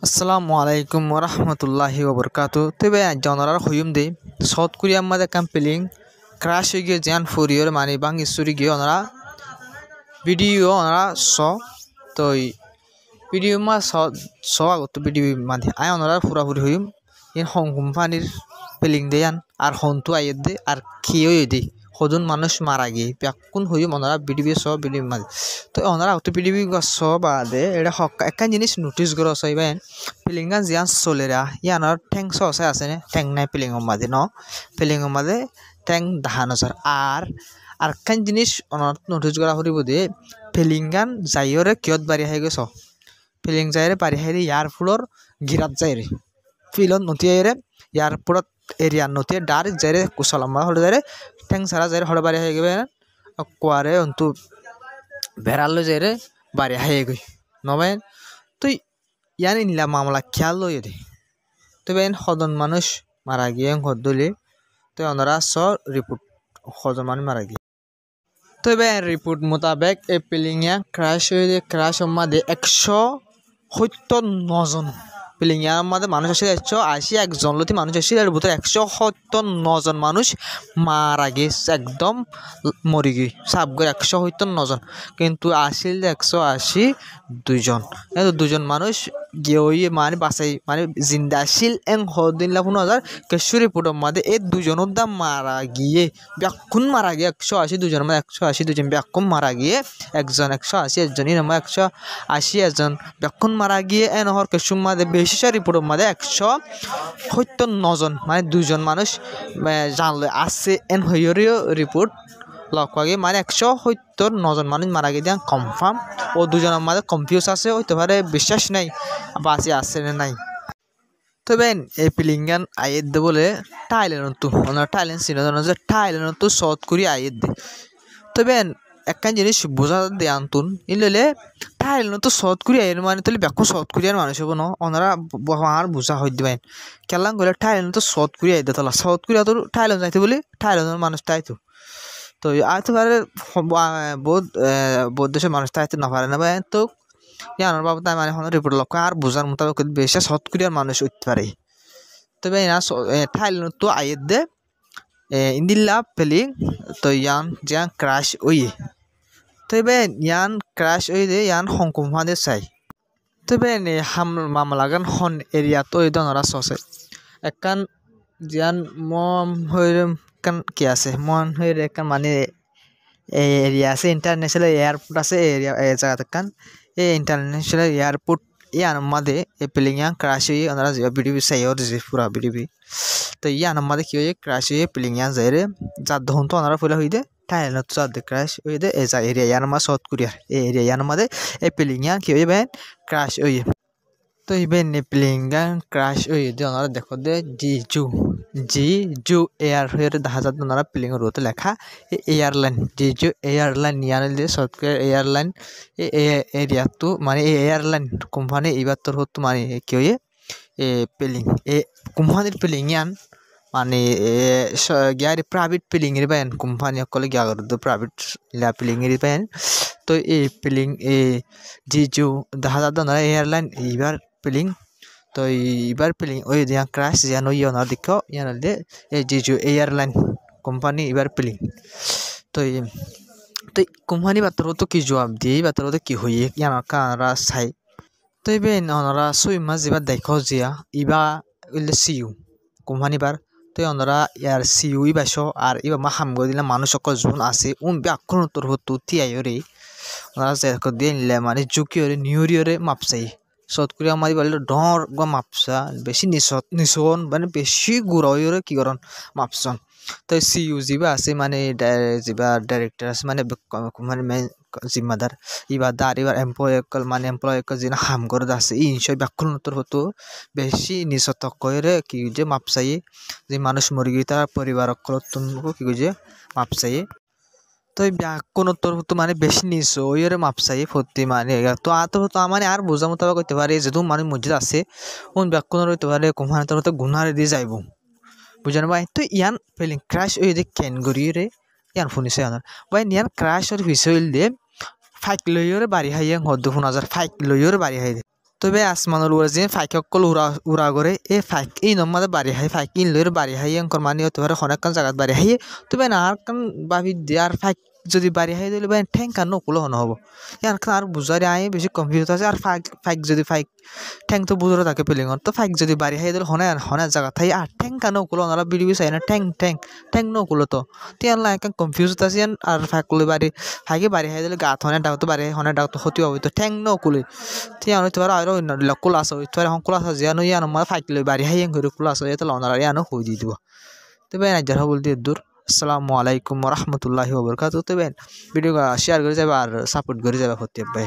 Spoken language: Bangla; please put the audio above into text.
আসসালামু আলাইকুম ওরহমতুল্লাহি ওবরকাতু তবে জনরার হইম দে সাউথ কোরিয়া মাঝে কাম্পেলিং ক্রাশ হয়ে গিয়ে জান ফুরিয়র মানে বাঙ্গি সুরি গিয়ে ওনারা ভিডিও ওনারা তো ভিডিও মা আগত ভিডিও মাঝে আয় ওনারা ফুরাফুরি হইম ইন হং কোম্পানির পেলিং দেয়ান আর হন্তু আইয়ের দে আর খেয়েও দে হদুন মানুষ মারা গিয়ে ব্যাকুন হইম ওনারা ভিডিও ভিডিও মাঝে তো ওনারা অত ভিডিও বাদে এটা একটা জিনিস নোটিস করো সইবেন পিলিংগান জিয়ান চলেরা ইয়ানোর ঠেং সসাই আছে না ঠেং নাই পিলিংয়ের মাঝে পিলিংয়ের মাঝে ঠেং দাহানো স্যার আর একখান জিনিস ওনার নোটিস করা হরিব দে পিলিংগান যাইরে কিয়ত বাড়ি হাই গেছ ফিলিং যাইরে বাড়ি হাইরে ইয়ার ফুলর গিরাত যাইরে ফিলত নতিয়াইরে ইয়ার পুরত এরিয়া নতিয়া ডাইরেক্ট যাইরে কুশলম্বা হলে যাইরে ঠেং সারা যাইরে হলে বাড়ি হাই গেবে কোয়ারে অন্তু বেড়ালো যাইরে বাড়ি হাই গই নবেন তুই ইয়ান ইনলা মামলা খেয়াল লই দে তবে সদন মানুষ মারা গিয়ে হদলি তো ওনারা রিপোর্ট সদন মানুষ মারা গিয়ে তবে রিপোর্ট মোতাবেক এই পিলিংয়া ক্রাশ হয়ে ক্রাশ মাঝে 179 জন পিলিংয়ার মাঝে মানুষ আসলে 180 একজন লতি মানুষ আসলে এর ভিতরে 179 জন মানুষ মারা গেছে একদম মরি গই সাপ করে 179 জন কিন্তু আসিল 180 দুইজন দুজন মানুষ গিয়ে মানে বাঁচাই মানে জিন্দা আসিল হদিন লাফুন হাজার কেশ্বরী পুটম মাঝে এই দুজনের দাম মারা গিয়ে ব্যাকুন মারা গিয়ে 180 দুজনের মধ্যে 180 দুজন ব্যাকুন মারা গিয়ে একজন 180 একজনই নামে 180 একজন ব্যাকুন মারা গিয়ে নহর কেশুর মাঝে বেশি রিপোর্টের মাঝে 179 জন মানে দুজন মানুষ জানলে আসছে হইয়রিও রিপোর্ট লক্ষ্যে মানে 179 জন মানুষ মারা গিয়ে কনফার্ম ও দুজনের মাঝে কনফিউজ আছে হইতে পারে বিশ্বাস নাই বাঁচি আসছে না নাই তবে এই পিলিংগান আইয়ের দে বলে থাইল্যান্ড তো ওনার থাইল্যান্ড সিনেমা যে থাইল্যান্ড তো সাউথ কোরিয়া আইয়ের দে তবে একখান জিনিস বোঝা দে আনতুন ইলে থাইল্যান্ড তো সাউথ কোরিয়া এর মানে তাহলে ব্যাক সাউথ কোরিয়ার মানুষ হবো না ওনারা আর বোঝা হয়ে দেবেন কেলাম গেলে থাইল্যান্ড তো সাউথ কোরিয়া আইতে তাহলে সাউথ কোরিয়া তো থাইল্যান্ড যাইতে বলি থাইল্যান্ডের মানুষ তাই তো আইতে পারে বহুত দেশের মানুষ তাইতে না পারে না ভাই তো জানার বাবু তাই মানে রিপোর্ট লক্ষ্য আর বোঝার মোতাবেক বেশি সাউথ কোরিয়ার মানুষ উঠতে পারে তবে না থাইল্যান্ড তো আইয়ের দে ইন্দিল্লা পেলিং তো ইয়ান ক্রাশ ওই তবে ইয়ান ক্রাশ ওই দে ইয়ান হংকং ফাঁদে চাই তবে মামলাগান হন এরিয়া তো এই দনরা সসে একখান জিয়ান মন হইরম কান কি আছে মন হইরে একখান মানে এরিয়া আছে ইন্টারন্যাশনাল এয়ারপোর্ট আছে এরিয়া জায়গা কান এই ইন্টারন্যাশনাল এয়ারপোর্ট ইয়ান মাঝে এই পিলিংয়া ক্রাশ হয়ে ওনারা ভিডিও চাইও যে পুরা ভিডিও তো ইয়ান মাঝে কি হয়ে ক্রাশ হয়ে পিলিংয়া যায় রে যার দহন তো ওনারা ফুলা হয়ে দে থাইল্যান্ড তো যাদের ক্রাশ হয়ে দে এই যা এরিয়া ইয়ান মা সাউথ কোরিয়ার এই এরিয়া ইয়ান মাঝে এই পিলিংয়া কি হয়ে বেন ক্রাশ হয়ে তো ইবেন পিলিংয়া ক্রাশ হয়ে দে ওনারা দেখো দে জিজু এয়ার হয়ে দেখা যাত ওনারা পিলিং রোতে লেখা এয়ারলাইন জিজু এয়ারলাইন ইয়ান দিয়ে সাউথ কোরিয়ার এয়ারলাইন এরিয়া তো মানে এয়ারলাইন কোম্পানি এবার তোর হতো মানে কি হয়ে পিলিং কোম্পানির পিলিং ইয়ান মানে গিয়ারে প্রাইভেট পিলিং এর বাইন কোম্পানি সকলে গিয়া করতো প্রাইভেট পিলিং এর বাইন তো এই পিলিং জিজু দেখা যাত ওনারা এয়ারলাইন এইবার পিলিং তো এইবার পিলিং ওই দিয়া ক্রাশ যেন ওনার দেখো ইয়ান দে এই জিজু এয়ারলাইন কোম্পানি এবার পিলিং তো কোম্পানি বাতর তো কি জবাব দিয়ে বাতর তো কি হইয়ে ইয়ান কারা চাই তো এবেন ওনারা ছয় মাস এবার দেখো জিয়া ইবা সিইউ কোম্পানি বার তো ওনারা ইয়ার সিইউ ইবাস আর ইবা মা হাম করে দিলে মানুষ সকল জোন আছে ব্যাকুন তোর হতো তিয়াই রে ওনারা দেখো দিয়ে নিলে মানে জুকিওরে নিউরিয়রে মাপসাই সাউথ কোরিয়া মাঝে বলে ডর গো মাপসা বেশি নিশন মানে বেশি গুড়াইরে কি করন মাপসন তো সিইউ যিবা আছে মানে যিবা ডাইরেক্টর আছে মানে মেন জিম্মাদার ইবার এমপ্লয় মানে এমপ্লয় যিনি হাম করে আছে ইনসই ব্যাকুল নতর হতো বেশি নিশত কইরে কি যে মাপসাই যে মানুষ মরি গিয়ে তার পরিবার কি যে মাপসাই তো ব্যাকুন তোর হতো মানে বেশি নিস ওইরে মাপসাই ফতি মানে তো আতর হতো মানে আর বোঝা মোতাবেক করতে পারে যেহেতু মানে মসজিদ আছে কোন ব্যাকুনের হইতে পারে কোম্পানি তোর হতো গুনারে দিয়ে যাইব বুঝানো ভাই তো ইয়ান ফেলিং ক্রাশ ওই যে ক্যান গড়িয়ে রে ইয়ান শুনিছে আনার ভাই ইয়ান ক্রাশ ওর হিসেবে দিয়ে ফাইক লইরে বাড়ি হাইয়ে হদ্দু 5000 ফাইক লইরে বাড়ি হাই তবে আসমানুল উপরে যে ফাইক অকল উড়া করে এই ফাইক এই নম্মাদে বাড়ি হাই ফাইক ইন লইর বাড়ি হাই অঙ্কর মানে হতে পারে অনেকক্ষণ জায়গাত বাড়ি হাইয়ে তবে না আর কান ভাবি দিয়ে আর ফাইক যদি বাড়ি হাই দিলে ভাই ঠ্যাং কান নকুলো হন হবো ইয়ার আর বুঝারে আয় বেশি কনফিউজ আছে আর ফাইক যদি ফাইক ঠ্যাং তো বুঝরে থাকে পেলিংর তো ফাইক যদি বাড়ি হাই দিলে হনে জায়গা থাই আর ঠ্যাং কান নকুলো ওনারা ভিডিও চাই না ঠ্যাং ঠ্যাং ঠ্যাং নকুলো তো তিয়ান লা একদম কনফিউজ আছে আর ফাইকলে বাড়ি ফাইকে বাড়ি হাই দিলে গাত হনে ডাক তো বাড়ি হনে ডাক তো ক্ষতি হবে তো ঠ্যাং নকুলে তিয়ান হইতে পারে আর অন্য ক্লাস হইতে পারে ক্লাস জিয়ানো ইয়ানো মানে ফাইকলে বাড়ি হাই করে ক্লাস হয়ে তো ওনারা ইয়ানো হই দিয়ে দিব তবে নাইজার বল দিয়ে দূর আসসালামু আলাইকুম রহমতুল্লাহি ওয়া বারাকাতুহু তবে ভিডিও শেয়ার করে যাবে আর সাপোর্ট করে যাবে হতে ভাই